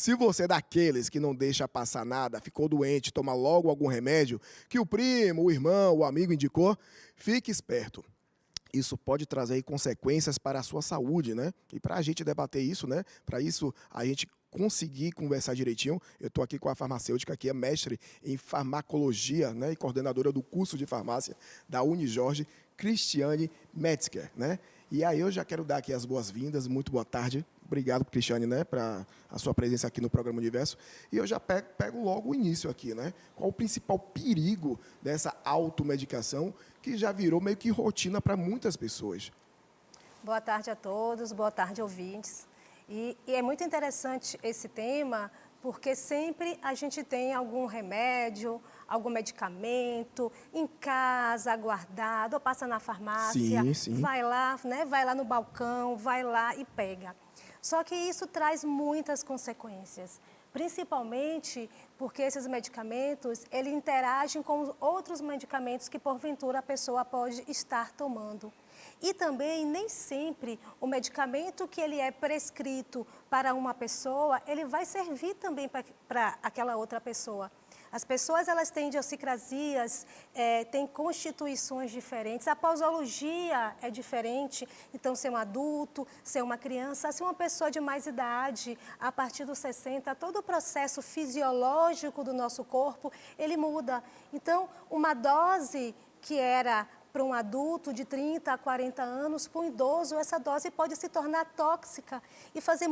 Se você é daqueles que não deixa passar nada, ficou doente, toma logo algum remédio que o primo, o irmão, o amigo indicou, fique esperto. Isso pode trazer aí consequências para a sua saúde, né? E para a gente debater isso, né? Para isso a gente conseguir conversar direitinho, eu estou aqui com a farmacêutica, que é mestre em farmacologia, né? E coordenadora do curso de farmácia da Unijorge, Cristiane Metzger, né? E aí eu já quero dar aqui as boas-vindas, muito boa tarde. Obrigado, Cristiane, né, para a sua presença aqui no programa Universo. E eu já pego logo o início aqui, né? Qual o principal perigo dessa automedicação que já virou meio que rotina para muitas pessoas? Boa tarde a todos, boa tarde, ouvintes. E é muito interessante esse tema, porque sempre a gente tem algum remédio, algum medicamento em casa, guardado, ou passa na farmácia, Sim, sim. vai lá, né, vai lá no balcão, vai lá e pega. Só que isso traz muitas consequências, principalmente porque esses medicamentos, eles interagem com outros medicamentos que porventura a pessoa pode estar tomando. E também, nem sempre, o medicamento que ele é prescrito para uma pessoa, ele vai servir também para aquela outra pessoa. As pessoas, elas têm idiosincrasias, têm constituições diferentes, a posologia é diferente, então ser um adulto, ser uma criança, ser uma pessoa de mais idade, a partir dos 60, todo o processo fisiológico do nosso corpo, ele muda. Então, uma dose que era para um adulto de 30 a 40 anos, para um idoso, essa dose pode se tornar tóxica e ser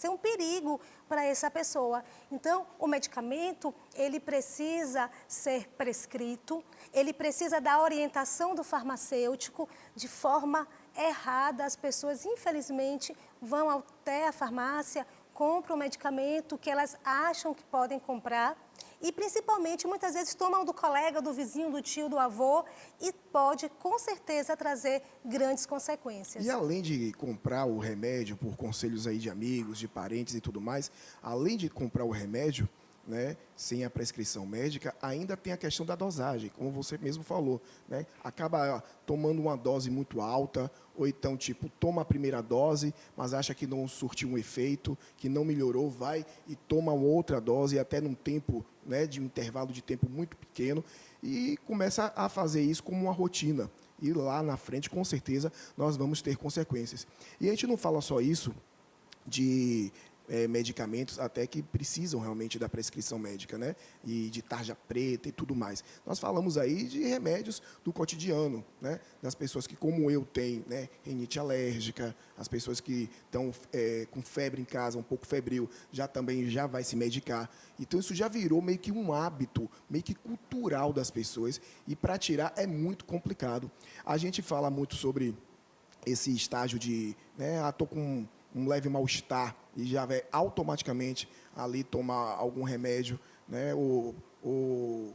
um perigo para essa pessoa. Então, o medicamento, ele precisa ser prescrito, ele precisa da orientação do farmacêutico de forma errada. As pessoas, infelizmente, vão até a farmácia, compram o medicamento que elas acham que podem comprar, e, principalmente, muitas vezes tomam do colega, do vizinho, do tio, do avô e pode, com certeza, trazer grandes consequências. E além de comprar o remédio por conselhos aí de amigos, de parentes e tudo mais, além de comprar o remédio, né, sem a prescrição médica, ainda tem a questão da dosagem, como você mesmo falou, né? Acaba tomando uma dose muito alta, ou então, tipo, toma a primeira dose, mas acha que não surtiu um efeito, que não melhorou, vai e toma uma outra dose, até num tempo, né, de um intervalo de tempo muito pequeno, e começa a fazer isso como uma rotina. E lá na frente, com certeza, nós vamos ter consequências. E a gente não fala só isso de medicamentos até que precisam realmente da prescrição médica, né? E de tarja preta e tudo mais. Nós falamos aí de remédios do cotidiano, né? Das pessoas que, como eu, têm, né, rinite alérgica, as pessoas que estão com febre em casa, um pouco febril, também já vai se medicar. Então, isso já virou meio que um hábito, meio que cultural das pessoas, e para tirar é muito complicado. A gente fala muito sobre esse estágio de, né, estou com um leve mal-estar e já vai automaticamente ali tomar algum remédio, né, o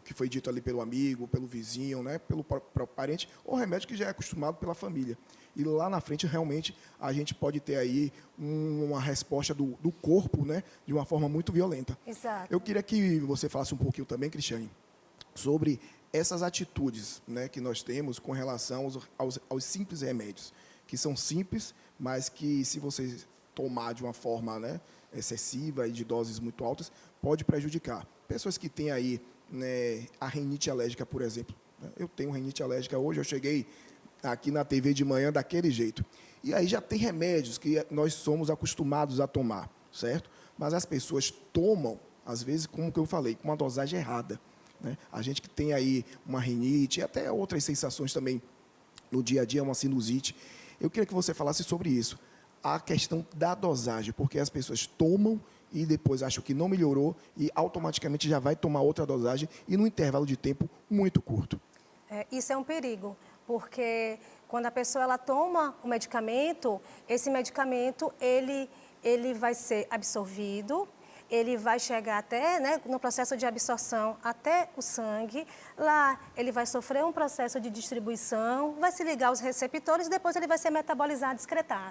que foi dito ali pelo amigo, pelo vizinho, né, pelo próprio parente, ou remédio que já é acostumado pela família. E lá na frente, realmente, a gente pode ter aí uma resposta do corpo, né, de uma forma muito violenta. Exato. Eu queria que você falasse um pouquinho também, Cristiane, sobre essas atitudes, né, que nós temos com relação aos simples remédios, que são simples, mas que, se você tomar de uma forma, né, excessiva e de doses muito altas, pode prejudicar. Pessoas que têm aí, né, a rinite alérgica, por exemplo. Eu tenho rinite alérgica hoje, eu cheguei aqui na TV de manhã daquele jeito. E aí já tem remédios que nós somos acostumados a tomar, certo? Mas as pessoas tomam, às vezes, como que eu falei, com uma dosagem errada, né? A gente que tem aí uma rinite, e até outras sensações também no dia a dia, uma sinusite. Eu queria que você falasse sobre isso, a questão da dosagem, porque as pessoas tomam e depois acham que não melhorou e automaticamente já vai tomar outra dosagem e num intervalo de tempo muito curto. Isso é um perigo, porque quando a pessoa ela toma o medicamento, esse medicamento ele vai ser absorvido, ele vai chegar até, né, no processo de absorção até o sangue. Lá ele vai sofrer um processo de distribuição, vai se ligar aos receptores e depois ele vai ser metabolizado,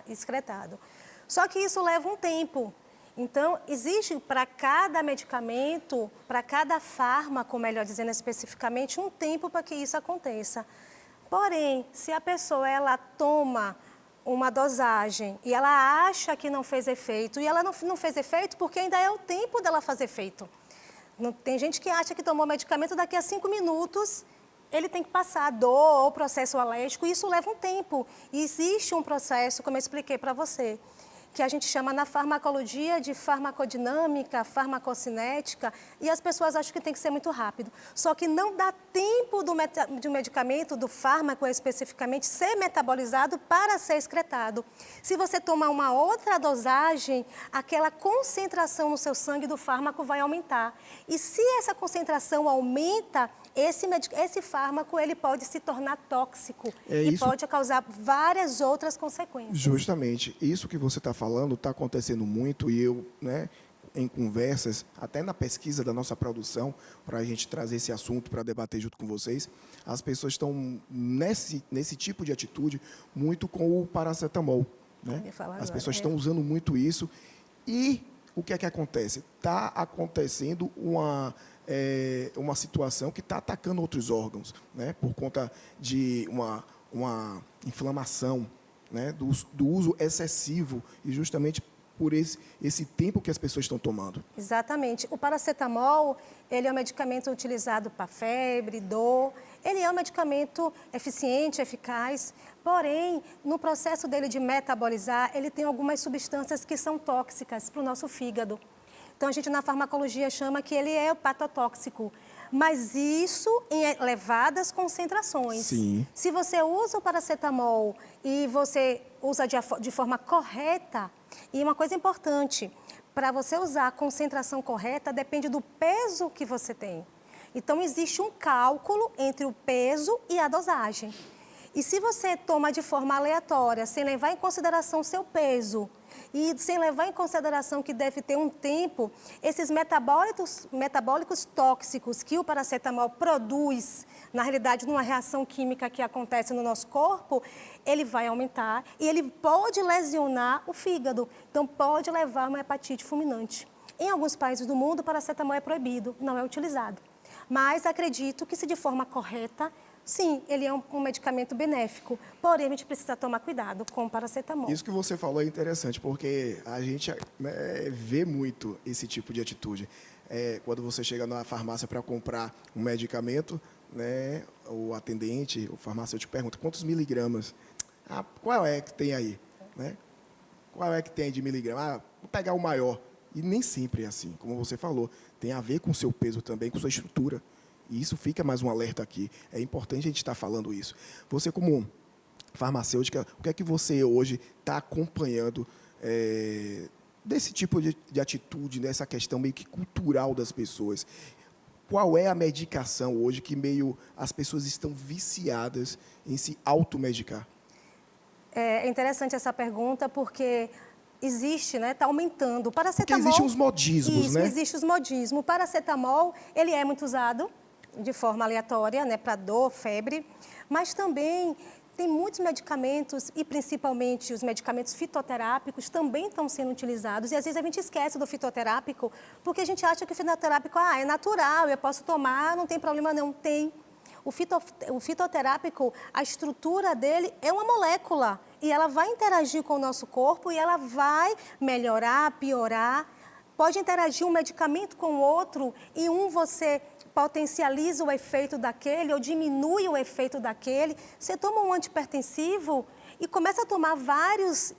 excretado. Só que isso leva um tempo. Então, existe para cada medicamento, para cada fármaco, melhor dizendo especificamente, um tempo para que isso aconteça. Porém, se a pessoa ela toma uma dosagem e ela acha que não fez efeito, e ela não fez efeito porque ainda é o tempo dela fazer efeito. Tem gente que acha que tomou medicamento, daqui a 5 minutos ele tem que passar a dor ou processo alérgico, e isso leva um tempo. E existe um processo, como eu expliquei para você, que a gente chama na farmacologia de farmacodinâmica, farmacocinética, e as pessoas acham que tem que ser muito rápido. Só que não dá tempo do medicamento, do fármaco especificamente, ser metabolizado para ser excretado. Se você tomar uma outra dosagem, aquela concentração no seu sangue do fármaco vai aumentar. E se essa concentração aumenta, esse fármaco ele pode se tornar tóxico e pode causar várias outras consequências. Justamente, isso que você está falando está acontecendo muito, e eu, né, em conversas, até na pesquisa da nossa produção, para a gente trazer esse assunto para debater junto com vocês, as pessoas estão nesse tipo de atitude muito com o paracetamol. Né? As pessoas estão usando muito isso, e o que é que acontece? Está acontecendo uma situação que está atacando outros órgãos, né? Por conta de uma inflamação, né? do uso excessivo, e justamente por esse tempo que as pessoas estão tomando. Exatamente. O paracetamol, ele é um medicamento utilizado para febre, dor. Ele é um medicamento eficiente, eficaz, porém, no processo dele de metabolizar, ele tem algumas substâncias que são tóxicas para o nosso fígado. Então, a gente na farmacologia chama que ele é hepatotóxico, mas isso em elevadas concentrações. Sim. Se você usa o paracetamol e você usa de forma correta, e uma coisa importante, para você usar a concentração correta, depende do peso que você tem. Então, existe um cálculo entre o peso e a dosagem. E se você toma de forma aleatória, sem levar em consideração o seu peso, e sem levar em consideração que deve ter um tempo, esses metabólicos tóxicos que o paracetamol produz, na realidade, numa reação química que acontece no nosso corpo, ele vai aumentar e ele pode lesionar o fígado. Então, pode levar a uma hepatite fulminante. Em alguns países do mundo, o paracetamol é proibido, não é utilizado. Mas acredito que, se de forma correta, sim, ele é um medicamento benéfico, porém a gente precisa tomar cuidado com o paracetamol. Isso que você falou é interessante, porque a gente, né, vê muito esse tipo de atitude. Quando você chega na farmácia para comprar um medicamento, né, o atendente, o farmacêutico pergunta quantos miligramas. Qual é que tem aí? Né? Qual é que tem de miligrama? Vou pegar o maior. E nem sempre é assim, como você falou. Tem a ver com o seu peso também, com sua estrutura. E isso fica mais um alerta aqui. É importante a gente estar falando isso. Você, como farmacêutica, o que é que você hoje está acompanhando desse tipo de atitude, dessa questão meio que cultural das pessoas? Qual é a medicação hoje que meio as pessoas estão viciadas em se automedicar? É interessante essa pergunta, porque existe, né? Está aumentando. O paracetamol... Porque existem os modismos, isso, né? Existe os modismos. O paracetamol, ele é muito usado de forma aleatória, né, para dor, febre, mas também tem muitos medicamentos, e principalmente os medicamentos fitoterápicos, também estão sendo utilizados, e às vezes a gente esquece do fitoterápico, porque a gente acha que o fitoterápico é natural, eu posso tomar, não tem problema não. Tem. O fitoterápico, a estrutura dele é uma molécula, e ela vai interagir com o nosso corpo, e ela vai melhorar, piorar. Pode interagir um medicamento com o outro, e você potencializa o efeito daquele ou diminui o efeito daquele. Você toma um antihipertensivo e começa a tomar vários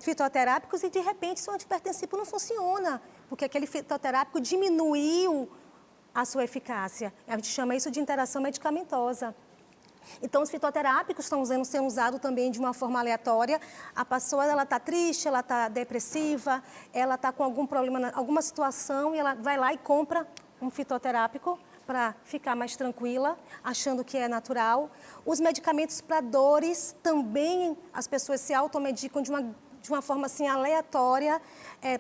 fitoterápicos e, de repente, seu antihipertensivo não funciona, porque aquele fitoterápico diminuiu a sua eficácia. A gente chama isso de interação medicamentosa. Então, os fitoterápicos estão sendo usados também de uma forma aleatória. A pessoa está triste, ela está depressiva, ela está com algum problema, alguma situação, e ela vai lá e compra um fitoterápico para ficar mais tranquila, achando que é natural. Os medicamentos para dores também, as pessoas se automedicam de uma forma assim aleatória,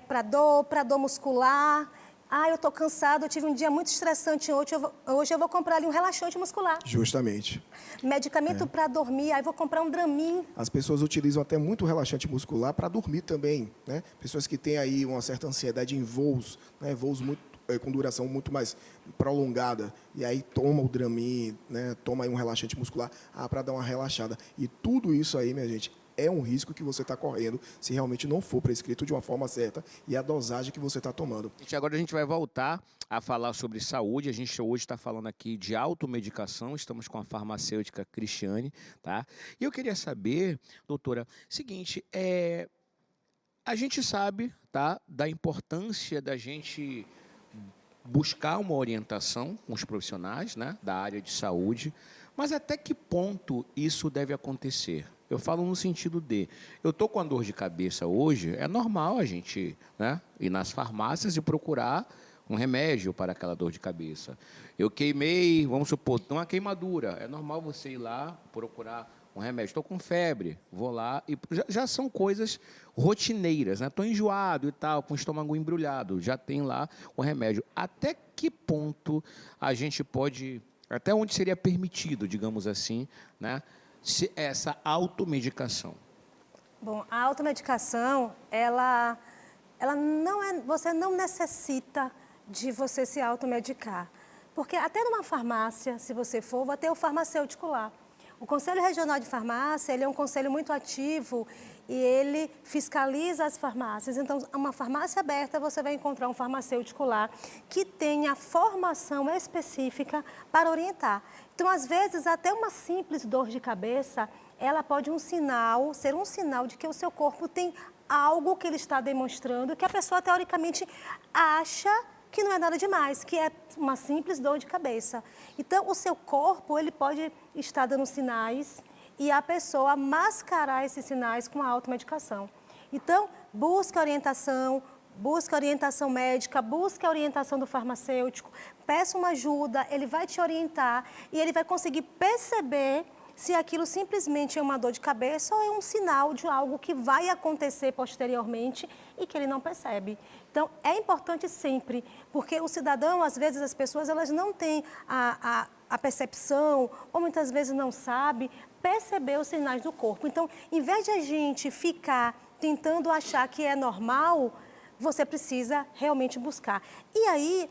para dor muscular. Eu estou cansado, eu tive um dia muito estressante hoje eu vou comprar ali um relaxante muscular. Justamente. Medicamento para dormir, aí vou comprar um Dramin. As pessoas utilizam até muito relaxante muscular para dormir também, né? Pessoas que têm aí uma certa ansiedade em voos, né? Voos com duração muito mais prolongada, e aí toma o Dramin, né? Toma aí um relaxante muscular para dar uma relaxada. E tudo isso aí, minha gente, é um risco que você está correndo se realmente não for prescrito de uma forma certa e a dosagem que você está tomando. Gente, agora a gente vai voltar a falar sobre saúde. A gente hoje está falando aqui de automedicação. Estamos com a farmacêutica Cristiane, tá? E eu queria saber, doutora, seguinte, a gente sabe, tá, da importância da gente buscar uma orientação com os profissionais, né, da área de saúde, mas até que ponto isso deve acontecer? Eu falo no sentido de, eu estou com a dor de cabeça hoje, é normal a gente, né, ir nas farmácias e procurar um remédio para aquela dor de cabeça. Eu queimei, vamos supor, uma queimadura, é normal você ir lá procurar um remédio. Estou com febre, vou lá e já são coisas rotineiras, né? Estou enjoado e tal, com o estômago embrulhado, já tem lá o remédio. Até que ponto a gente pode, até onde seria permitido, digamos assim, né, essa automedicação? Bom, a automedicação, ela não é, você não necessita de você se automedicar. Porque até numa farmácia, se você for, vai ter o farmacêutico lá. O Conselho Regional de Farmácia, ele é um conselho muito ativo e ele fiscaliza as farmácias. Então, uma farmácia aberta, você vai encontrar um farmacêutico lá que tenha formação específica para orientar. Então, às vezes, até uma simples dor de cabeça, ela pode ser um sinal de que o seu corpo tem algo que ele está demonstrando, que a pessoa, teoricamente, acha que não é nada demais, que é uma simples dor de cabeça. Então, o seu corpo, ele pode estar dando sinais e a pessoa mascarar esses sinais com a automedicação. Então, busque orientação médica, busque a orientação do farmacêutico, peça uma ajuda, ele vai te orientar e ele vai conseguir perceber se aquilo simplesmente é uma dor de cabeça ou é um sinal de algo que vai acontecer posteriormente e que ele não percebe. Então, é importante sempre, porque o cidadão, às vezes, as pessoas, elas não têm a percepção, ou muitas vezes não sabe, perceber os sinais do corpo. Então, em vez de a gente ficar tentando achar que é normal, você precisa realmente buscar. E aí,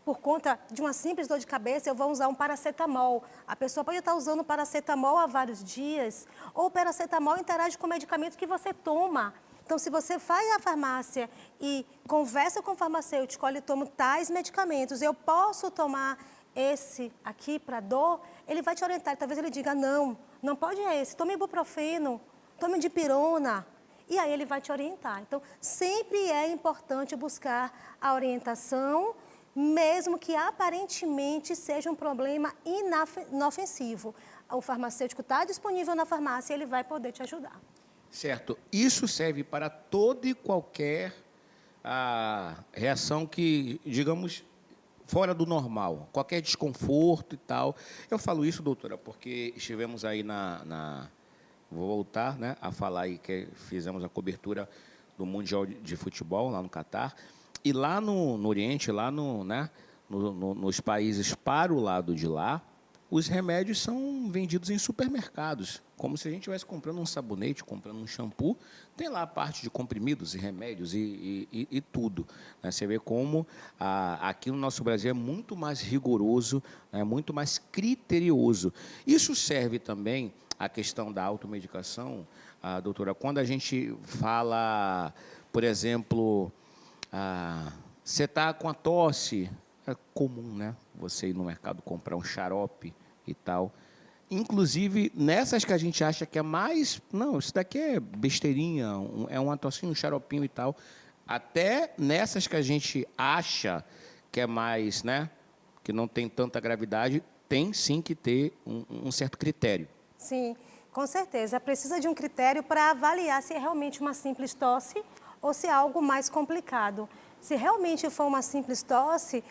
por conta de uma simples dor de cabeça, eu vou usar um paracetamol. A pessoa pode estar usando paracetamol há vários dias, ou o paracetamol interage com o medicamento que você toma. Então, se você vai à farmácia e conversa com o farmacêutico, olha, eu tomo tais medicamentos, eu posso tomar esse aqui para dor? Ele vai te orientar. Talvez ele diga, não, não pode esse, tome ibuprofeno, tome dipirona. E aí ele vai te orientar. Então, sempre é importante buscar a orientação, mesmo que aparentemente seja um problema inofensivo. O farmacêutico está disponível na farmácia e ele vai poder te ajudar. Certo. Isso serve para toda e qualquer reação que, digamos, fora do normal, qualquer desconforto e tal. Eu falo isso, doutora, porque estivemos aí vou voltar, né, a falar aí que fizemos a cobertura do Mundial de Futebol lá no Catar. E lá no Oriente, lá nos países para o lado de lá, os remédios são vendidos em supermercados, como se a gente estivesse comprando um sabonete, comprando um shampoo. Tem lá a parte de comprimidos e remédios e tudo, né? Você vê como aqui no nosso Brasil é muito mais rigoroso, né? Muito mais criterioso. Isso serve também à questão da automedicação, doutora, quando a gente fala, por exemplo, você está com a tosse, é comum, né? Você ir no mercado comprar um xarope e tal. Inclusive, nessas que a gente acha que é mais... Não, isso daqui é besteirinha, é uma tossinha, um xaropinho e tal. Até nessas que a gente acha que é mais, né? Que não tem tanta gravidade, tem sim que ter um certo critério. Sim, com certeza. Precisa de um critério para avaliar se é realmente uma simples tosse ou se é algo mais complicado. Se realmente for uma simples tosse,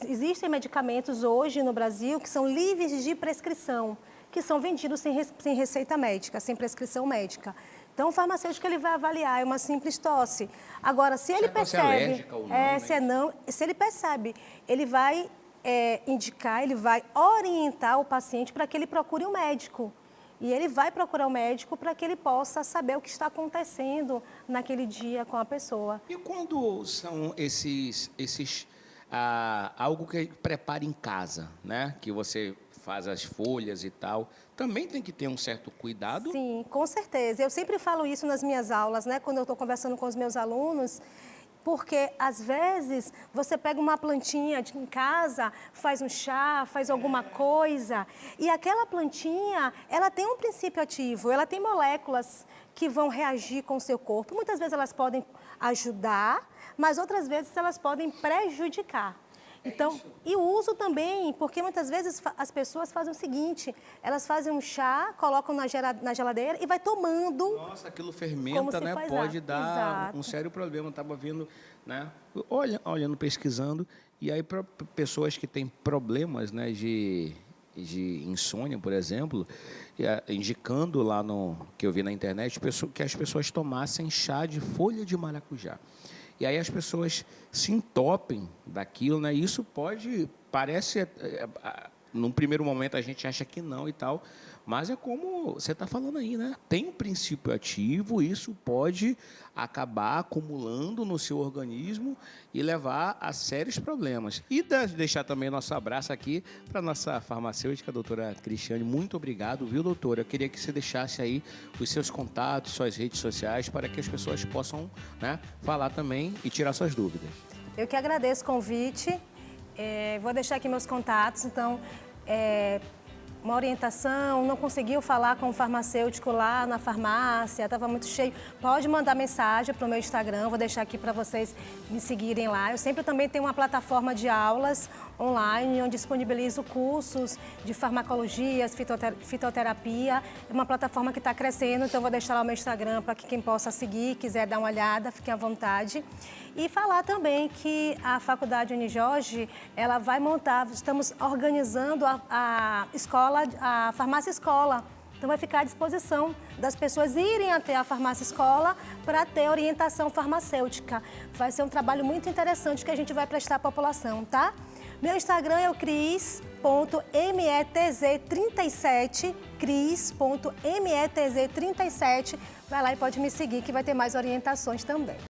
existem medicamentos hoje no Brasil que são livres de prescrição, que são vendidos sem receita médica, sem prescrição médica. Então, o farmacêutico ele vai avaliar, é uma simples tosse. Agora, se ele percebe, alérgica ou não, se ele percebe, ele vai indicar, ele vai orientar o paciente para que ele procure um médico. E ele vai procurar o médico para que ele possa saber o que está acontecendo naquele dia com a pessoa. E quando são algo que prepara em casa, né? Que você faz as folhas e tal, também tem que ter um certo cuidado. Sim, com certeza. Eu sempre falo isso nas minhas aulas, né? Quando eu estou conversando com os meus alunos, porque às vezes você pega uma plantinha em casa, faz um chá, faz alguma coisa, e aquela plantinha, ela tem um princípio ativo, ela tem moléculas que vão reagir com o seu corpo. Muitas vezes elas podem ajudar, mas outras vezes elas podem prejudicar. Então, e o uso também, porque muitas vezes as pessoas fazem o seguinte, elas fazem um chá, colocam na geladeira e vai tomando. Nossa, aquilo Como fermenta, se né? faz Pode água. dar Exato. um sério problema. Eu estava vendo, né? Olhando, pesquisando, e aí para pessoas que têm problemas, né, de insônia, por exemplo, indicando lá no que eu vi na internet, que as pessoas tomassem chá de folha de maracujá. E aí as pessoas se entopem daquilo, né? Isso parece, num primeiro momento a gente acha que não e tal, mas é como você está falando aí, né? Tem um princípio ativo, isso pode acabar acumulando no seu organismo e levar a sérios problemas. E deixar também nosso abraço aqui para a nossa farmacêutica, a doutora Cristiane. Muito obrigado, viu, doutora? Eu queria que você deixasse aí os seus contatos, suas redes sociais, para que as pessoas possam, né, falar também e tirar suas dúvidas. Eu que agradeço o convite. Vou deixar aqui meus contatos. Então, uma orientação, não conseguiu falar com o farmacêutico lá na farmácia, estava muito cheio, pode mandar mensagem para o meu Instagram, vou deixar aqui para vocês me seguirem lá. Eu sempre também tenho uma plataforma de aulas online, onde disponibilizo cursos de farmacologia, fitoterapia. É uma plataforma que está crescendo, então vou deixar lá o meu Instagram para que quem possa seguir, quiser dar uma olhada, fiquem à vontade. E falar também que a Faculdade Unijorge, ela vai montar, estamos organizando a escola, a farmácia escola. Então vai ficar à disposição das pessoas irem até a farmácia escola para ter orientação farmacêutica. Vai ser um trabalho muito interessante que a gente vai prestar à população, tá? Meu Instagram é o cris.metz37, cris.metz37. Vai lá e pode me seguir que vai ter mais orientações também.